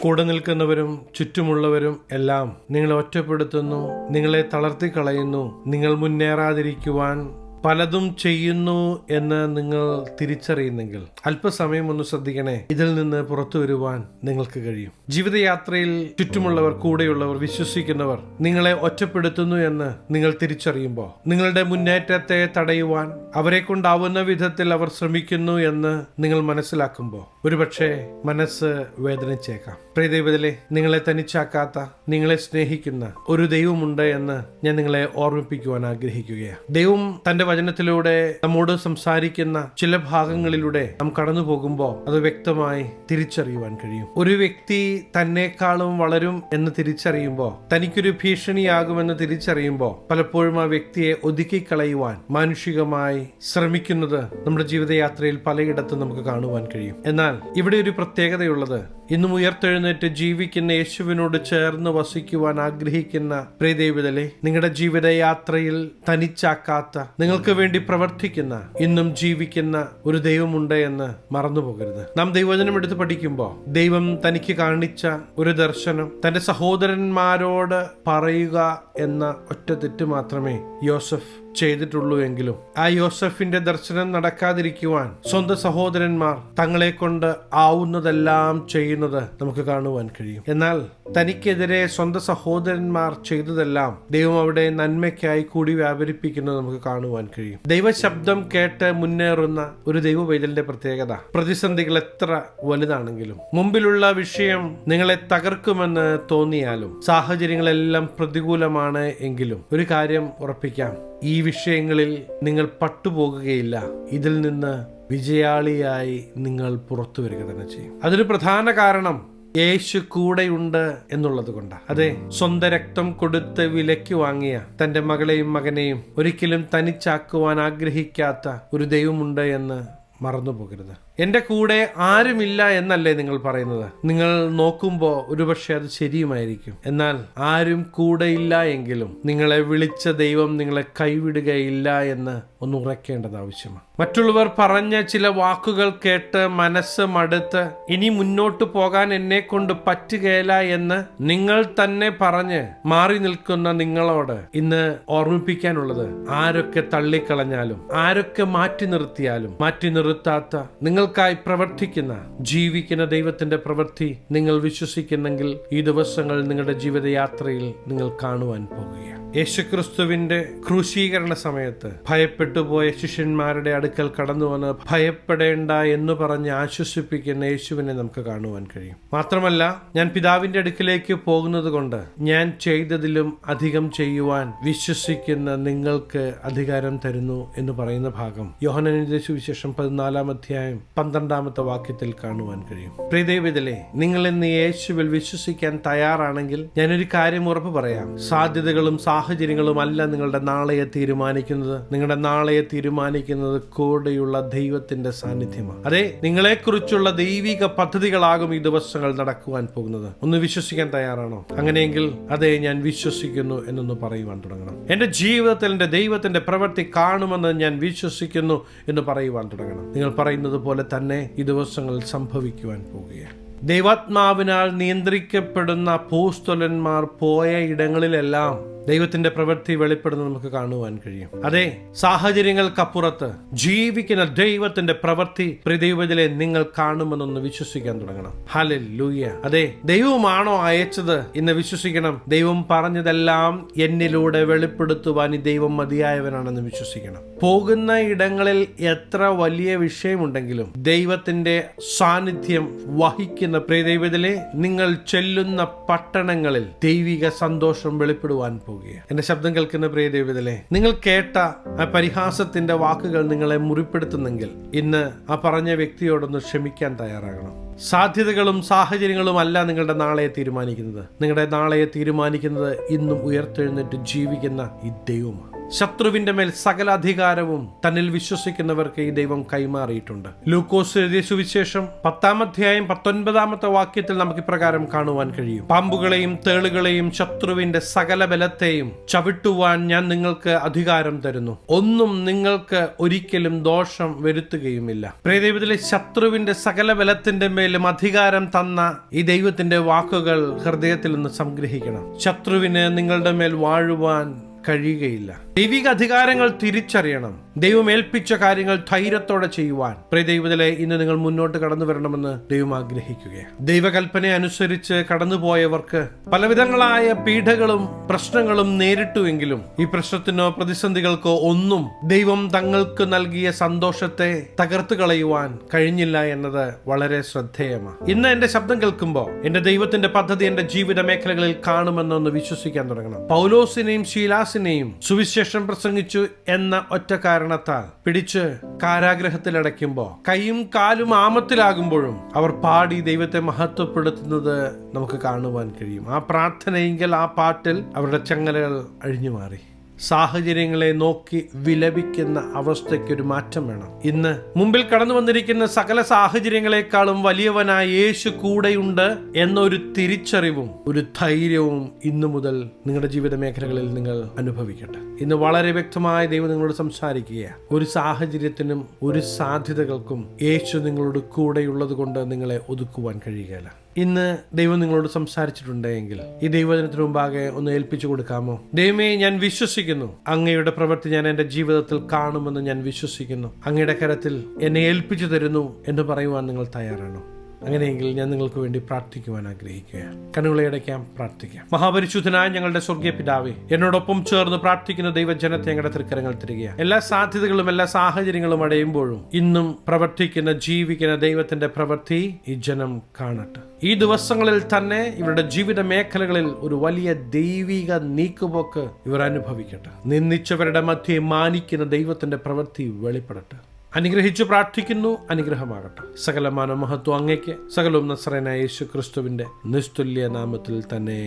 കൂടെ നിൽക്കുന്നവരും ചുറ്റുമുള്ളവരും എല്ലാം നിങ്ങളെ ഒറ്റപ്പെടുത്തുന്നു, നിങ്ങളെ തളർത്തിക്കളയുന്നു, നിങ്ങൾ മുന്നേറാതിരിക്കുവാൻ പലതും ചെയ്യുന്നു എന്ന് നിങ്ങൾ തിരിച്ചറിയുന്നെങ്കിൽ അല്പസമയം ഒന്ന് ശ്രദ്ധിക്കണേ. ഇതിൽ നിന്ന് പുറത്തു വരുവാൻ നിങ്ങൾക്ക് കഴിയും. ജീവിതയാത്രയിൽ ചുറ്റുമുള്ളവർ, കൂടെയുള്ളവർ, വിശ്വസിക്കുന്നവർ നിങ്ങളെ ഒറ്റപ്പെടുത്തുന്നു എന്ന് നിങ്ങൾ തിരിച്ചറിയുമ്പോൾ, നിങ്ങളുടെ മുന്നേറ്റത്തെ തടയുവാൻ അവരെ കൊണ്ടാവുന്ന വിധത്തിൽ അവർ ശ്രമിക്കുന്നു എന്ന് നിങ്ങൾ മനസ്സിലാക്കുമ്പോൾ ഒരുപക്ഷെ മനസ്സ് വേദനിച്ചേക്കാം. പ്രിയദൈവത്തിലെ, നിങ്ങളെ തനിച്ചാക്കാത്ത, നിങ്ങളെ സ്നേഹിക്കുന്ന ഒരു ദൈവമുണ്ട് എന്ന് ഞാൻ നിങ്ങളെ ഓർമ്മിപ്പിക്കുവാൻ ആഗ്രഹിക്കുകയാണ്. ദൈവം തന്റെ വചനത്തിലൂടെ നമ്മോട് സംസാരിക്കുന്ന ചില ഭാഗങ്ങളിലൂടെ നാം കടന്നു പോകുമ്പോൾ അത് വ്യക്തമായി തിരിച്ചറിയുവാൻ കഴിയും. ഒരു വ്യക്തി തന്നെക്കാളും വളരും എന്ന് തിരിച്ചറിയുമ്പോൾ, തനിക്കൊരു ഭീഷണിയാകുമെന്ന് തിരിച്ചറിയുമ്പോൾ പലപ്പോഴും ആ വ്യക്തിയെ ഒതുക്കിക്കളയുവാൻ മാനുഷികമായി ശ്രമിക്കുന്നത് നമ്മുടെ ജീവിതയാത്രയിൽ പലയിടത്തും നമുക്ക് കാണുവാൻ കഴിയും. എന്നാൽ ഇവിടെ ഒരു പ്രത്യേകതയുള്ളത്, ഇന്നും ഉയർത്തെഴുന്നേറ്റ് ജീവിക്കുന്ന യേശുവിനോട് ചേർന്ന് വസിക്കുവാൻ ആഗ്രഹിക്കുന്ന പ്രിയദൈവത്തിലെ, നിങ്ങളുടെ ജീവിതയാത്രയിൽ തനിച്ചാക്കാത്ത, നിങ്ങൾക്ക് വേണ്ടി പ്രവർത്തിക്കുന്ന, ഇന്നും ജീവിക്കുന്ന ഒരു ദൈവമുണ്ട് എന്ന് മറന്നു പോകരുത്. നാം ദൈവവചനം എടുത്ത് പഠിക്കുമ്പോൾ ദൈവം തനിക്ക് കാണിച്ച ഒരു ദർശനം തന്റെ സഹോദരന്മാരോട് പറയുക എന്ന ഒറ്റ തെറ്റ് മാത്രമേ യോസഫ് ചെയ്തിട്ടുള്ളൂ എങ്കിലും ആ യോസഫിന്റെ ദർശനം നടക്കാതിരിക്കുവാൻ സ്വന്തം സഹോദരന്മാർ തങ്ങളെ കൊണ്ട് ആവുന്നതെല്ലാം ചെയ്യുന്നത് നമുക്ക് കാണുവാൻ കഴിയും. എന്നാൽ തനിക്കെതിരെ സ്വന്തം സഹോദരന്മാർ ചെയ്തതെല്ലാം ദൈവം അവിടെ നന്മയ്ക്കായി കൂടി വ്യാപരിപ്പിക്കുന്നത് നമുക്ക് കാണുവാൻ കഴിയും. ദൈവശബ്ദം കേട്ട് മുന്നേറുന്ന ഒരു ദൈവ പൈതലിന്റെ പ്രത്യേകത, പ്രതിസന്ധികൾ എത്ര വലുതാണെങ്കിലും, മുമ്പിലുള്ള വിഷയം നിങ്ങളെ തകർക്കുമെന്ന് തോന്നിയാലും, സാഹചര്യങ്ങളെല്ലാം പ്രതികൂലമാണ് എങ്കിലും ഒരു കാര്യം ഉറപ്പിക്കാം, ഈ വിഷയങ്ങളിൽ നിങ്ങൾ പട്ടുപോകുകയില്ല. ഇതിൽ നിന്ന് വിജയാളിയായി നിങ്ങൾ പുറത്തു വരിക തന്നെ ചെയ്യും. അതൊരു പ്രധാന കാരണം യേശു കൂടെയുണ്ട് എന്നുള്ളത് കൊണ്ടാണ്. അതെ, സ്വന്തം രക്തം കൊടുത്ത് വിലയ്ക്ക് വാങ്ങിയ തന്റെ മകളെയും മകനെയും ഒരിക്കലും തനിച്ചാക്കുവാൻ ആഗ്രഹിക്കാത്ത ഒരു ദൈവമുണ്ട് എന്ന് മറന്നു പോകരുത്. എന്റെ കൂടെ ആരുമില്ല എന്നല്ലേ നിങ്ങൾ പറയുന്നത്? നിങ്ങൾ നോക്കുമ്പോൾ ഒരുപക്ഷെ അത് ശരിയുമായിരിക്കും. എന്നാൽ ആരും കൂടെയില്ല എങ്കിലും നിങ്ങളെ വിളിച്ച ദൈവം നിങ്ങളെ കൈവിടുകയില്ല എന്ന് ഒന്ന് ഉറക്കേണ്ടത് ആവശ്യമാണ്. മറ്റുള്ളവർ പറഞ്ഞ ചില വാക്കുകൾ കേട്ട് മനസ്സ് മടുത്ത് ഇനി മുന്നോട്ട് പോകാൻ എന്നെ കൊണ്ട് പറ്റുകയില്ല എന്ന് നിങ്ങൾ തന്നെ പറഞ്ഞ് മാറി നിൽക്കുന്ന നിങ്ങളോട് ഇന്ന് ഓർമ്മിപ്പിക്കാനുള്ളത്, ആരൊക്കെ തള്ളിക്കളഞ്ഞാലും, ആരൊക്കെ മാറ്റി നിർത്തിയാലും, മാറ്റി നിർത്താത്ത, നിങ്ങൾക്കായി പ്രവർത്തിക്കുന്ന, ജീവിക്കുന്ന ദൈവത്തിന്റെ പ്രവൃത്തി നിങ്ങൾ വിശ്വസിക്കുന്നെങ്കിൽ ഈ ദിവസങ്ങൾ നിങ്ങളുടെ ജീവിതയാത്രയിൽ നിങ്ങൾ കാണുവാൻ പോകുകയാണ്. യേശുക്രിസ്തുവിന്റെ ക്രൂശീകരണ സമയത്ത് ഭയപ്പെട്ടുപോയ ശിഷ്യന്മാരുടെ അടുക്കൽ കടന്നു വന്ന് ഭയപ്പെടേണ്ട എന്ന് പറഞ്ഞ് ആശ്വസിപ്പിക്കുന്ന യേശുവിനെ നമുക്ക് കാണുവാൻ കഴിയും. മാത്രമല്ല, ഞാൻ പിതാവിന്റെ അടുക്കിലേക്ക് പോകുന്നത് കൊണ്ട് ഞാൻ ചെയ്തതിലും അധികം ചെയ്യുവാൻ വിശ്വസിക്കുന്ന നിങ്ങൾക്ക് അധികാരം തരുന്നു എന്ന് പറയുന്ന ഭാഗം യോഹന്നാന്റെ സുവിശേഷം 14-ാം അധ്യായം 12-ാമത്തെ വാക്യത്തിൽ കാണുവാൻ കഴിയും. പ്രിയദൈവത്തിലെ, നിങ്ങൾ ഇന്ന് യേശുവിൽ വിശ്വസിക്കാൻ തയ്യാറാണെങ്കിൽ ഞാനൊരു കാര്യം ഉറപ്പ് പറയാം, സാധ്യതകളും സാഹചര്യങ്ങളും അല്ല നിങ്ങളുടെ നാളെയെ തീരുമാനിക്കുന്നത്. നിങ്ങളുടെ നാളെയെ തീരുമാനിക്കുന്നത് കൂടെയുള്ള ദൈവത്തിന്റെ സാന്നിധ്യമാണ്. അതെ, നിങ്ങളെക്കുറിച്ചുള്ള ദൈവിക പദ്ധതികളാകും ഈ ദിവസങ്ങൾ നടക്കുവാൻ പോകുന്നത്. ഒന്ന് വിശ്വസിക്കാൻ തയ്യാറാണോ? അങ്ങനെയെങ്കിൽ അതെ, ഞാൻ വിശ്വസിക്കുന്നു എന്നൊന്ന് പറയുവാൻ തുടങ്ങണം. എന്റെ ജീവിതത്തിൽ എന്റെ ദൈവത്തിന്റെ പ്രവൃത്തി കാണുമെന്ന് ഞാൻ വിശ്വസിക്കുന്നു എന്ന് പറയുവാൻ തുടങ്ങണം. നിങ്ങൾ പറയുന്നത് പോലെ തന്നെ ഈ ദിവസങ്ങളിൽ സംഭവിക്കുവാൻ പോകുകയാണ്. ദൈവാത്മാവിനാൽ നിയന്ത്രിക്കപ്പെടുന്ന അപ്പോസ്തലന്മാർ പോയ ഇടങ്ങളിലെല്ലാം ദൈവത്തിന്റെ പ്രവൃത്തി വെളിപ്പെടുന്നത് നമുക്ക് കാണുവാൻ കഴിയും. അതെ, സാഹചര്യങ്ങൾക്കപ്പുറത്ത് ജീവിക്കുന്ന ദൈവത്തിന്റെ പ്രവൃത്തി പ്രിയദൈവത്തിലെ നിങ്ങൾ കാണുമെന്നൊന്ന് വിശ്വസിക്കാൻ തുടങ്ങണം. ഹല്ലേലൂയ. അതെ, ദൈവമാണോ അയച്ചത് എന്ന് വിശ്വസിക്കണം. ദൈവം പറഞ്ഞതെല്ലാം എന്നിലൂടെ വെളിപ്പെടുത്തുവാൻ ഈ ദൈവം മതിയായവനാണെന്ന് വിശ്വസിക്കണം. പോകുന്ന ഇടങ്ങളിൽ എത്ര വലിയ വിഷയമുണ്ടെങ്കിലും ദൈവത്തിന്റെ സാന്നിധ്യം വഹിക്കുന്ന പ്രിയദൈവത്തിലെ നിങ്ങൾ ചെല്ലുന്ന പട്ടണങ്ങളിൽ ദൈവിക സന്തോഷം വെളിപ്പെടുവാൻ പോകുക. എന്റെ ശബ്ദം കേൾക്കുന്ന പ്രിയദൈവത്തിലെ, നിങ്ങൾ കേട്ട ആ പരിഹാസത്തിന്റെ വാക്കുകൾ നിങ്ങളെ മുറിപ്പെടുത്തുന്നെങ്കിൽ ഇന്ന് ആ പറഞ്ഞ വ്യക്തിയോടൊന്ന് ക്ഷമിക്കാൻ തയ്യാറാകണം. സാധ്യതകളും സാഹചര്യങ്ങളും അല്ല നിങ്ങളുടെ നാളെയെ തീരുമാനിക്കുന്നത്. നിങ്ങളുടെ നാളെയെ തീരുമാനിക്കുന്നത് ഇന്നും ഉയർത്തെഴുന്നേറ്റ് ജീവിക്കുന്ന ഈ ദൈവമാണ്. ശത്രുവിന്റെ മേൽ സകല അധികാരവും തന്നിൽ വിശ്വസിക്കുന്നവർക്ക് ഈ ദൈവം കൈമാറിയിട്ടുണ്ട്. ലൂക്കോസ് എഴുതിയ സുവിശേഷം 10-ാം അധ്യായം 19-ാമത്തെ വാക്യത്തിൽ നമുക്ക് ഇപ്രകാരം കാണുവാൻ കഴിയും: പാമ്പുകളെയും തേളുകളെയും ശത്രുവിന്റെ സകല ബലത്തെയും ചവിട്ടുവാൻ ഞാൻ നിങ്ങൾക്ക് അധികാരം തരുന്നു, ഒന്നും നിങ്ങൾക്ക് ഒരിക്കലും ദോഷം വരുത്തുകയുമില്ല. പ്രിയദൈവത്തിലെ ശത്രുവിന്റെ സകല ബലത്തിന്റെ മേലും അധികാരം തന്ന ഈ ദൈവത്തിന്റെ വാക്കുകൾ ഹൃദയത്തിൽ നിന്ന് സംഗ്രഹിക്കണം. ശത്രുവിന് നിങ്ങളുടെ മേൽ വാഴുവാൻ കഴിയുകയില്ല. ദൈവിക അധികാരങ്ങൾ തിരിച്ചറിയണം. ദൈവം ഏൽപ്പിച്ച കാര്യങ്ങൾ ധൈര്യത്തോടെ ചെയ്യുവാൻ പ്രിയദൈവത്തിലെ ഇന്ന് നിങ്ങൾ മുന്നോട്ട് കടന്നു വരണമെന്ന് ദൈവം ആഗ്രഹിക്കുകയാണ്. ദൈവകൽപ്പന അനുസരിച്ച് കടന്നുപോയവർക്ക് പലവിധങ്ങളായ പീഡകളും പ്രശ്നങ്ങളും നേരിട്ടുവെങ്കിലും ഈ പ്രശ്നത്തിനോ പ്രതിസന്ധികൾക്കോ ഒന്നും ദൈവം തങ്ങൾക്ക് നൽകിയ സന്തോഷത്തെ തകർത്തു കളയുവാൻ കഴിഞ്ഞില്ല എന്നത് വളരെ ശ്രദ്ധേയമാണ്. ഇന്ന് എന്റെ ശബ്ദം കേൾക്കുമ്പോൾ എന്റെ ദൈവത്തിന്റെ പദ്ധതി എന്റെ ജീവിത മേഖലകളിൽ കാണുമെന്നൊന്ന് വിശ്വസിക്കാൻ തുടങ്ങണം. പൗലോസിനെയും ശീലാസിനെയും സുവിശേഷം പ്രസംഗിച്ചു എന്ന ഒറ്റ കാരണത്താൽ പിടിച്ച് കാരാഗ്രഹത്തിലടയ്ക്കുമ്പോൾ കൈയും കാലും ആമത്തിലാകുമ്പോഴും അവർ പാടി ദൈവത്തെ മഹത്വപ്പെടുത്തുന്നത് നമുക്ക് കാണുവാൻ കഴിയും. ആ പ്രാർത്ഥനയെങ്കിൽ ആ പാട്ടിൽ അവരുടെ ചങ്ങലകൾ അഴിഞ്ഞു മാറി. സാഹചര്യങ്ങളെ നോക്കി വിലപിക്കുന്ന അവസ്ഥയ്ക്കൊരു മാറ്റം വേണം. ഇന്ന് മുമ്പിൽ കടന്നു വന്നിരിക്കുന്ന സകല സാഹചര്യങ്ങളെക്കാളും വലിയവനായ യേശു കൂടെയുണ്ട് എന്നൊരു തിരിച്ചറിവും ഒരു ധൈര്യവും ഇന്നു മുതൽ നിങ്ങളുടെ ജീവിത മേഖലകളിൽ നിങ്ങൾ അനുഭവിക്കട്ടെ. ഇന്ന് വളരെ വ്യക്തമായ ദൈവം നിങ്ങളോട് സംസാരിക്കുകയാണ്. ഒരു സാഹചര്യത്തിനും ഒരു സാധ്യതകൾക്കും യേശു നിങ്ങളോട് കൂടെയുള്ളത് കൊണ്ട് നിങ്ങളെ ഒതുക്കുവാൻ കഴിയുകയില്ല. ഇന്ന് ദൈവം നിങ്ങളോട് സംസാരിച്ചിട്ടുണ്ടെങ്കിൽ ഈ ദൈവജനത്തിന് മുമ്പാകെ ഒന്ന് ഏൽപ്പിച്ചു കൊടുക്കാമോ? ദൈവമേ, ഞാൻ വിശ്വസിക്കുന്നു, അങ്ങയുടെ പ്രവൃത്തി ഞാൻ എൻ്റെ ജീവിതത്തിൽ കാണുമെന്ന് ഞാൻ വിശ്വസിക്കുന്നു. അങ്ങയുടെ കരത്തിൽ എന്നെ ഏൽപ്പിച്ചു തരുന്നു എന്ന് പറയുവാൻ നിങ്ങൾ തയ്യാറാണോ? അങ്ങനെയെങ്കിൽ ഞാൻ നിങ്ങൾക്ക് വേണ്ടി പ്രാർത്ഥിക്കുവാൻ ആഗ്രഹിക്കുകയാണ്. കണ്ണുകളെ അടയ്ക്കാം, പ്രാർത്ഥിക്കാം. മഹാപരിശുദ്ധനായ ഞങ്ങളുടെ സ്വർഗീയ പിതാവേ, എന്നോടൊപ്പം ചേർന്ന് പ്രാർത്ഥിക്കുന്ന ദൈവജനത്തെ ഞങ്ങളുടെ തൃക്കരങ്ങൾ തരികയാണ്. എല്ലാ സാധ്യതകളും എല്ലാ സാഹചര്യങ്ങളും അടയുമ്പോഴും ഇന്നും പ്രവർത്തിക്കുന്ന ജീവിക്കുന്ന ദൈവത്തിന്റെ പ്രവൃത്തി ഈ ജനം കാണട്ടെ. ഈ ദിവസങ്ങളിൽ തന്നെ ഇവരുടെ ജീവിത മേഖലകളിൽ ഒരു വലിയ ദൈവിക നീക്കുപോക്ക് ഇവർ അനുഭവിക്കട്ടെ. നിന്ദിച്ചവരുടെ മധ്യേ മാനിക്കുന്ന ദൈവത്തിന്റെ പ്രവൃത്തി വെളിപ്പെടട്ടെ. അനുഗ്രഹിച്ചു പ്രാർത്ഥിക്കുന്നു, അനുഗ്രഹമാകട്ടെ. സകലമാന മഹത്വം അങ്ങയ്ക്ക്, സകലവും നസ്രയനായ യേശു ക്രിസ്തുവിന്റെ നിസ്തുല്യ നാമത്തിൽ തന്നെ,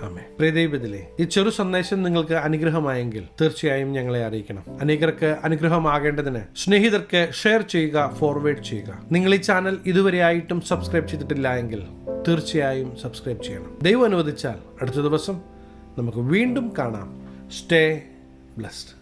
ആമേൻ. പ്രിയദൈവത്തിലെ ഈ ചെറു സന്ദേശം നിങ്ങൾക്ക് അനുഗ്രഹമായെങ്കിൽ തീർച്ചയായും ഞങ്ങളെ അറിയിക്കണം. അനേകർക്ക് അനുഗ്രഹമാകേണ്ടതിന് സ്നേഹിതർക്ക് ഷെയർ ചെയ്യുക, ഫോർവേഡ് ചെയ്യുക. നിങ്ങൾ ഈ ചാനൽ ഇതുവരെയായിട്ടും സബ്സ്ക്രൈബ് ചെയ്തിട്ടില്ല എങ്കിൽ തീർച്ചയായും സബ്സ്ക്രൈബ് ചെയ്യണം. ദൈവം അനുവദിച്ചാൽ അടുത്ത ദിവസം നമുക്ക് വീണ്ടും കാണാം. Stay blessed.